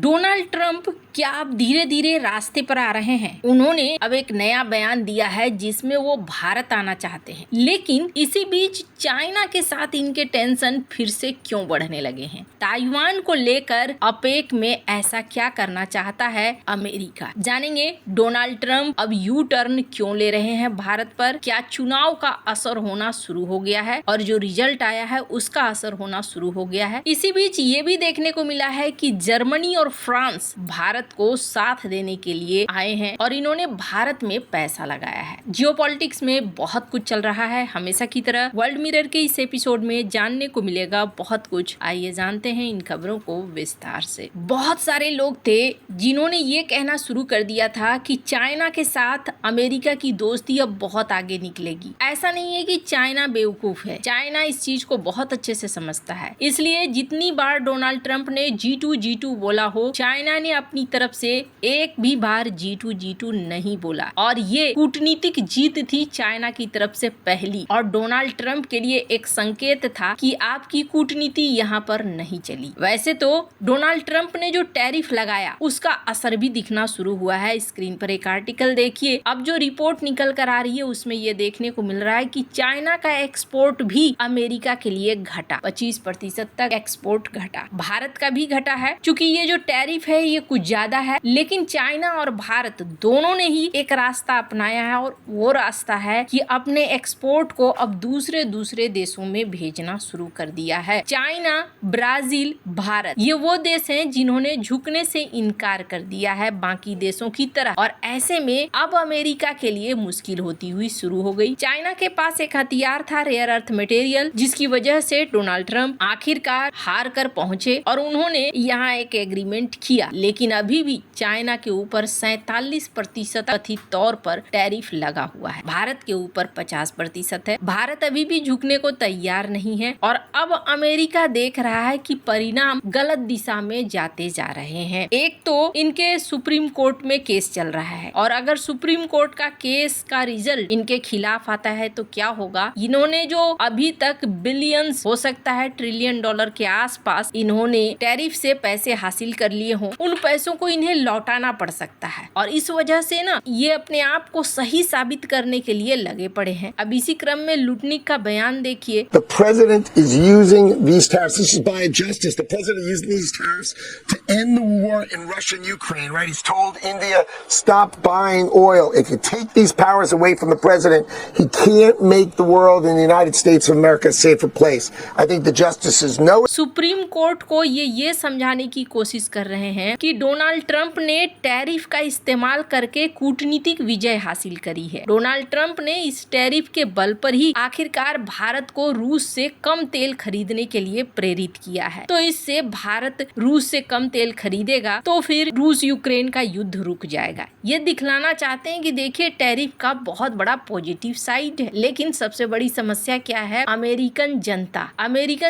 Donald Trump क्या अब धीरे धीरे रास्ते पर आ रहे हैं। उन्होंने अब एक नया बयान दिया है जिसमें वो भारत आना चाहते हैं, लेकिन इसी बीच चाइना के साथ इनके टेंशन फिर से क्यों बढ़ने लगे हैं। ताइवान को लेकर अपेक में ऐसा क्या करना चाहता है अमेरिका, जानेंगे। डोनाल्ड ट्रंप अब यू टर्न क्यों ले रहे हैं भारत पर, क्या चुनाव का असर होना शुरू हो गया है और जो रिजल्ट आया है उसका असर होना शुरू हो गया है। इसी बीच ये भी देखने को मिला है कि जर्मनी और फ्रांस भारत को साथ देने के लिए आए हैं और इन्होंने भारत में पैसा लगाया है। जियोपॉलिटिक्स में बहुत कुछ चल रहा है, हमेशा की तरह वर्ल्ड मिरर के इस एपिसोड में जानने को मिलेगा बहुत कुछ। आइए जानते हैं इन खबरों को विस्तार से। बहुत सारे लोग थे जिन्होंने ये कहना शुरू कर दिया था कि चाइना के साथ अमेरिका की दोस्ती अब बहुत आगे निकलेगी। ऐसा नहीं है कि चाइना बेवकूफ है, चाइना इस चीज को बहुत अच्छे से समझता है। इसलिए जितनी बार डोनाल्ड ट्रंप ने G2 बोला हो, चाइना ने अपनी तरफ से एक भी बार G2 नहीं बोला और ये कूटनीतिक जीत थी चाइना की तरफ से पहली, और डोनाल्ड ट्रंप के लिए एक संकेत था कि आपकी कूटनीति यहाँ पर नहीं चली। वैसे तो डोनाल्ड ट्रंप ने जो टैरिफ लगाया उसका असर भी दिखना शुरू हुआ है। स्क्रीन पर एक आर्टिकल देखिए। अब जो रिपोर्ट निकल कर आ रही है उसमें ये देखने को मिल रहा है कि चाइना का एक्सपोर्ट भी अमेरिका के लिए घटा, 25% तक एक्सपोर्ट घटा। भारत का भी घटा है, क्योंकि ये जो टैरिफ है ये कुछ ज्यादा है, लेकिन चाइना और भारत दोनों ने ही एक रास्ता अपनाया है और वो रास्ता है कि अपने एक्सपोर्ट को अब दूसरे देशों में भेजना शुरू कर दिया है। चाइना, ब्राजील, भारत ये वो देश हैं जिन्होंने झुकने से इनकार कर दिया है बाकी देशों की तरह, और ऐसे में अब अमेरिका के लिए मुश्किल होती हुई शुरू हो गई। चाइना के पास एक हथियार था, रेयर अर्थ मटेरियल, जिसकी वजह से डोनाल्ड ट्रंप आखिरकार हार कर पहुंचे और उन्होंने यहाँ एक एग्रीमेंट किया, लेकिन अभी भी चाइना के ऊपर 47% कथित तौर पर टैरिफ लगा हुआ है। भारत के ऊपर 50% है। भारत अभी भी झुकने को तैयार नहीं है और अब अमेरिका देख रहा है कि परिणाम गलत दिशा में जाते जा रहे हैं। एक तो इनके सुप्रीम कोर्ट में केस चल रहा है और अगर सुप्रीम कोर्ट का केस का रिजल्ट इनके खिलाफ आता है तो क्या होगा। इन्होंने जो अभी तक बिलियंस, हो सकता है ट्रिलियन डॉलर के आसपास इन्होंने टैरिफ से पैसे हासिल कर लिए हों, उन पैसों को इन्हें लौटाना पड़ सकता है और इस वजह से ना ये अपने आप को सही साबित करने के लिए लगे पड़े हैं। अब इसी क्रम में लुटनिक का बयान देखिए। The president is using these tariffs. This is by justice. The president is using these tariffs to end the war in Russia and Ukraine, right? He's told India, stop buying oil. If you take these powers away from the president, he can't make the world and the United States of America a safer place. I think the justices know. Supreme court को ये समझाने की कोशिश कर रहे हैं कि Donald Trump ने टैरिफ का इस्तेमाल करके कूटनीतिक विजय हासिल करी है। डोनाल्ड ट्रंप ने इस टैरिफ के बल पर ही आखिरकार भारत को रूस से कम तेल खरीदने के लिए प्रेरित किया है। तो इससे भारत रूस से कम तेल खरीदेगा तो फिर रूस यूक्रेन का युद्ध रुक जाएगा। ये दिखलाना चाहते हैं कि देखिए टैरिफ का बहुत बड़ा पॉजिटिव साइड है, लेकिन सबसे बड़ी समस्या क्या है, अमेरिकन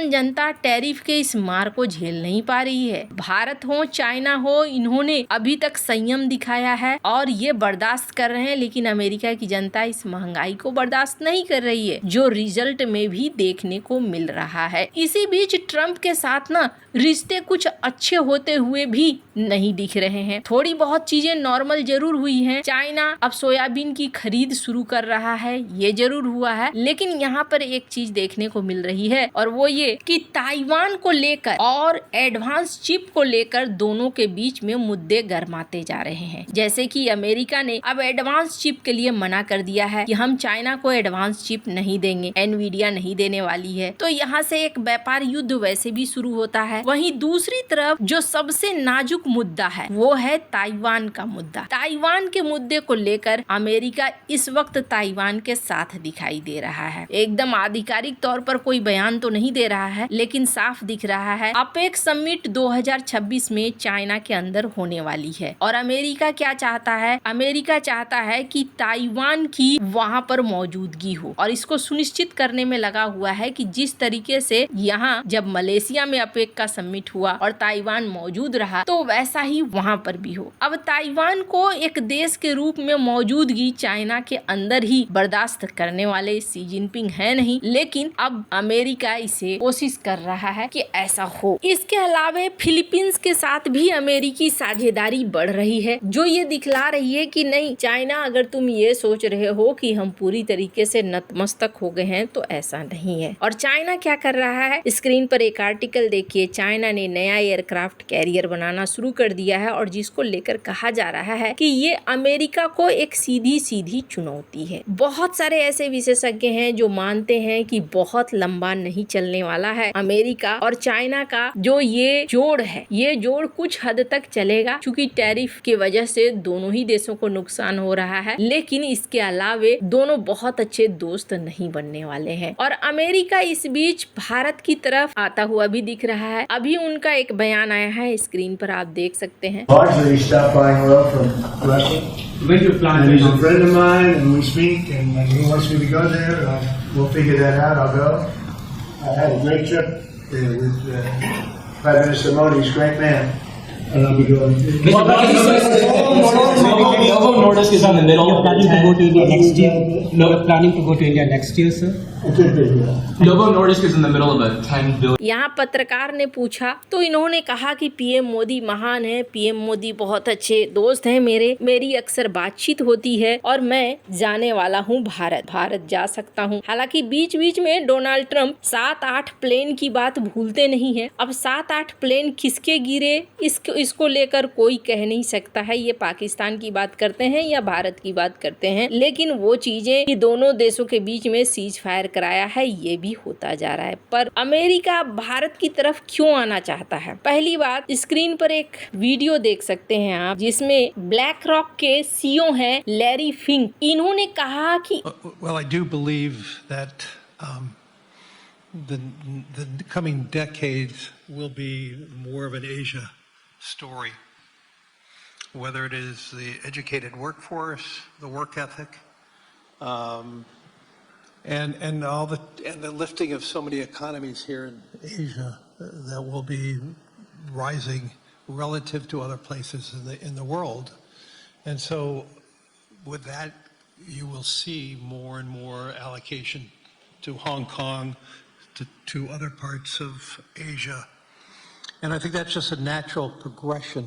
जनता टैरिफ के इस मार को झेल नहीं पा रही है। भारत हो चाइना हो, इन्होंने अभी तक संयम दिखाया है और ये बर्दाश्त कर रहे हैं, लेकिन अमेरिका की जनता इस महंगाई को बर्दाश्त नहीं कर रही है, जो रिजल्ट में भी देखने को मिल रहा है। इसी बीच ट्रंप के साथ ना रिश्ते कुछ अच्छे होते हुए भी नहीं दिख रहे हैं। थोड़ी बहुत चीजें नॉर्मल जरूर हुई हैं। चाइना अब सोयाबीन की खरीद शुरू कर रहा है, ये जरूर हुआ है, लेकिन यहाँ पर एक चीज देखने को मिल रही है और वो ये कि ताइवान को लेकर और एडवांस चिप को लेकर दोनों के बीच में मुद्दे गरमाते जा रहे हैं। जैसे कि अमेरिका ने अब एडवांस चिप के लिए मना कर दिया है कि हम चाइना को एडवांस चिप नहीं देंगे, एनवीडिया नहीं देने वाली है। तो यहाँ से एक व्यापार युद्ध वैसे भी शुरू होता है। वहीं दूसरी तरफ जो सबसे नाजुक मुद्दा है वो है ताइवान का मुद्दा। ताइवान के मुद्दे को लेकर अमेरिका इस वक्त ताइवान के साथ दिखाई दे रहा है। एकदम आधिकारिक तौर पर कोई बयान तो नहीं दे रहा है, लेकिन साफ दिख रहा है अपेक समिट 2026 में चाइना के अंदर अंदर होने वाली है। और अमेरिका क्या चाहता है? अमेरिका चाहता है कि ताइवान की वहां पर मौजूदगी हो और इसको सुनिश्चित करने में लगा हुआ है कि जिस तरीके से यहाँ जब मलेशिया में अपेक का समिट हुआ और ताइवान मौजूद रहा तो वैसा ही वहां पर भी हो। अब ताइवान को एक देश के रूप में मौजूदगी चाइना के अंदर ही बर्दाश्त करने वाले शी जिनपिंग है नहीं, लेकिन अब अमेरिका इसे कोशिश कर रहा है कि ऐसा हो। इसके अलावा फिलीपींस के साथ भी अमेरिकी साझेदारी बढ़ रही है, जो ये दिखला रही है कि नहीं चाइना, अगर तुम ये सोच रहे हो कि हम पूरी तरीके से नतमस्तक हो गए हैं तो ऐसा नहीं है। और चाइना क्या कर रहा है? स्क्रीन पर एक आर्टिकल देखिए। चाइना ने नया एयरक्राफ्ट कैरियर बनाना शुरू कर दिया है और जिसको लेकर कहा जा रहा है कि ये अमेरिका को एक सीधी सीधी चुनौती है। बहुत सारे ऐसे विशेषज्ञ हैं जो मानते हैं कि बहुत लंबा नहीं चलने वाला है अमेरिका और चाइना का जो ये जोड़ है, ये जोड़ कुछ हद तक चलेगा क्योंकि टैरिफ की वजह से दोनों ही देशों को नुकसान हो रहा है, लेकिन इसके अलावे दोनों बहुत अच्छे दोस्त नहीं बनने वाले हैं। और अमेरिका इस बीच भारत की तरफ आता हुआ भी दिख रहा है। अभी उनका एक बयान आया है, स्क्रीन पर आप देख सकते हैं। He's a friend of mine, and we speak, and when he wants me to go there, we'll figure that out. I'll go. I had a great trip with Prime Minister Modi. He's a great man, and I'll be going. Novo Nordisk is on the middle. You're planning to go to India next year? No, planning to go to India next year, sir? It could be, yeah. Novo Nordisk is in the middle of a $10 billion. यहाँ पत्रकार ने पूछा तो इन्होंने कहा कि PM Modi महान है, पीएम मोदी बहुत अच्छे दोस्त हैं मेरी अक्सर बातचीत होती है और मैं जाने वाला हूँ भारत जा सकता हूँ। हालांकि बीच बीच में डोनाल्ड ट्रंप 7-8 प्लेन की बात भूलते नहीं है। अब 7-8 प्लेन किसके गिरे इसको लेकर कोई कह नहीं सकता है ये पाकिस्तान की बात करते हैं या भारत की बात करते हैं, लेकिन वो चीजें कि दोनों देशों के बीच में सीज फायर कराया है ये भी होता जा रहा है। पर अमेरिका भारत की तरफ क्यों आना चाहता है? पहली बात, स्क्रीन पर एक वीडियो देख सकते हैं आप जिसमें ब्लैक रॉक के सीईओ हैं लैरी फिंक। इन्होंने कहा कि Well, I do believe that the coming decades will be more of an Asia story, whether it is the educated workforce, the work ethic, and the lifting of so many economies here in Asia that will be rising relative to other places in the world. And so with that, you will see more and more allocation to Hong Kong, to other parts of Asia. And I think that's just a natural progression.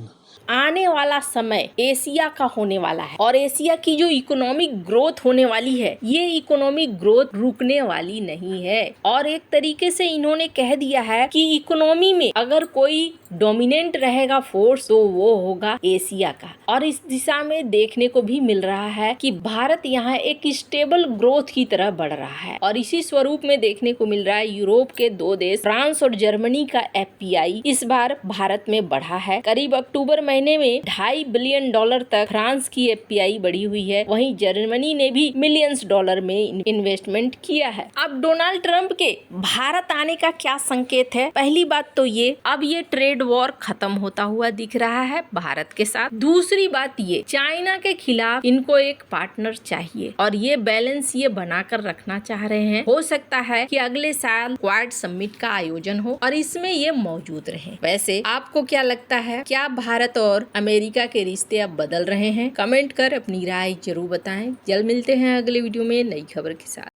आने वाला समय Asia का होने वाला है और Asia की जो इकोनॉमिक ग्रोथ होने वाली है ये इकोनॉमिक ग्रोथ रुकने वाली नहीं है। और एक तरीके से इन्होंने कह दिया है कि इकोनॉमी में अगर कोई डोमिनेंट रहेगा फोर्स तो वो होगा एशिया का। और इस दिशा में देखने को भी मिल रहा है कि भारत यहाँ एक स्टेबल ग्रोथ की तरह बढ़ रहा है और इसी स्वरूप में देखने को मिल रहा है यूरोप के 2 देश फ्रांस और जर्मनी का एफपीआई इस बार भारत में बढ़ा है। करीब अक्टूबर महीने में $2.5 बिलियन तक फ्रांस की एफपीआई बढ़ी हुई है, वहीं जर्मनी ने भी मिलियंस डॉलर में इन्वेस्टमेंट किया है। अब डोनाल्ड ट्रंप के भारत आने का क्या संकेत है? पहली बात तो ये, अब ये ट्रेड वॉर खत्म होता हुआ दिख रहा है भारत के साथ। दूसरी बात ये, चाइना के खिलाफ इनको एक पार्टनर चाहिए और ये बैलेंस ये बनाकर रखना चाह रहे हैं। हो सकता है कि अगले साल क्वाड समिट का आयोजन हो और इसमें ये मौजूद रहे। वैसे आपको क्या लगता है, क्या भारत और अमेरिका के रिश्ते अब बदल रहे हैं? कमेंट कर अपनी राय जरूर बताएं। जल्द मिलते हैं अगले वीडियो में नई खबर के साथ।